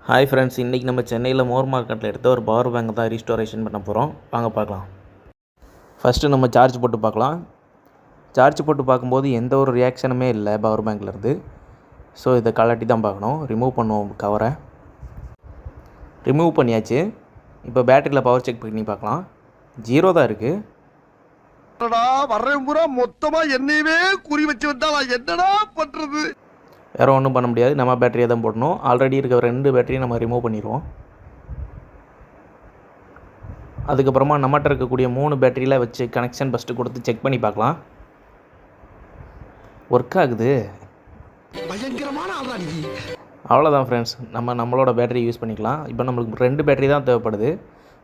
Hi friends, இன்றைக்கி நம்ம சென்னையில் மோர் மார்க்கெட்டில் எடுத்த ஒரு பவர் பேங்க் தான் ரீஸ்டோரேஷன் பண்ண போகிறோம். வாங்க பார்க்கலாம். ஃபஸ்ட்டு நம்ம சார்ஜ் போட்டு பார்க்கலாம். சார்ஜ் போட்டு பார்க்கும்போது எந்த ஒரு ரியாக்ஷனுமே இல்லை பவர் பேங்க்லேருந்து. ஸோ இதை கலட்டி தான் பார்க்கணும். ரிமூவ் பண்ணுவோம் கவரை. ரிமூவ் பண்ணியாச்சு. இப்போ பேட்டரியில் பவர் செக் பண்ணி பார்க்கலாம். 0 தான் இருக்குது. வர்றேன் பூரா மொத்தமாக என்னையவே குறி வச்சு வந்தா நான் என்னடா பண்ணுறது? வேறு ஒன்றும் பண்ண முடியாது. நம்ம பேட்டரியை தான் போடணும். ஆல்ரெடி இருக்க 2 பேட்டரியும் நம்ம ரிமூவ் பண்ணிடுவோம். அதுக்கப்புறமா நம்மகிட்ட இருக்கக்கூடிய 3 பேட்டரியில் வச்சு கனெக்ஷன் ஃபஸ்ட்டு கொடுத்து செக் பண்ணி பார்க்கலாம். ஒர்க் ஆகுது. பயங்கரமான ஆளாடி. அவ்வளோதான் ஃப்ரெண்ட்ஸ், நம்மளோட பேட்டரி யூஸ் பண்ணிக்கலாம். இப்போ நம்மளுக்கு 2 பேட்டரி தான் தேவைப்படுது.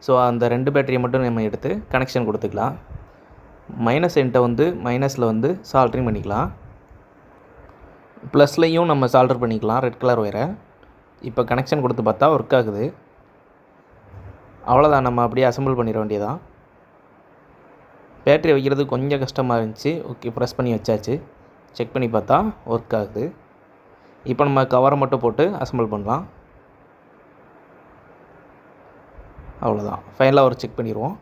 ஸோ அந்த 2 பேட்டரியை மட்டும் நம்ம எடுத்து கனெக்ஷன் கொடுத்துக்கலாம். மைனஸ் என்கிட்ட வந்து மைனஸில் வந்து சால்ட்ரிங் பண்ணிக்கலாம். ப்ளஸ்லையும் நம்ம சால்டர் பண்ணிக்கலாம் ரெட் கலர் ஒயரை. இப்போ கனெக்ஷன் கொடுத்து பார்த்தா ஒர்க் ஆகுது. அவ்வளோதான், நம்ம அப்படியே அசம்பிள் பண்ணிட வேண்டியதான். பேட்டரி வைக்கிறது கொஞ்சம் கஷ்டமாக இருந்துச்சு. ஓகே, ப்ரெஸ் பண்ணி வச்சாச்சு. செக் பண்ணி பார்த்தா ஒர்க் ஆகுது. இப்போ நம்ம கவரை மட்டும் போட்டு அசம்பிள் பண்ணலாம். அவ்வளோதான், ஃபைனலாக ஒரு செக் பண்ணிடுவோம்.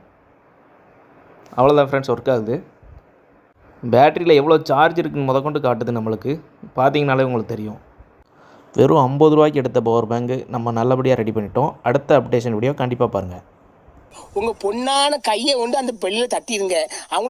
அவ்வளோதான் ஃப்ரெண்ட்ஸ், ஒர்க் ஆகுது. பேட்டரியில் எவ்வளோ சார்ஜ் இருக்குன்னு முதற்கொண்டு காட்டுது. நம்மளுக்கு பார்த்தீங்கனாலே உங்களுக்கு தெரியும். வெறும் 50 ரூபாய்க்கு எடுத்த பவர் பேங்கு நம்ம நல்லபடியாக ரெடி பண்ணிட்டோம். அடுத்த அப்டேஷன் வீடியோ கண்டிப்பாக பாருங்கள். உங்கள் பொண்ணான கையை கொண்டு அந்த பெல்லில் தட்டிடுங்க. அவங்க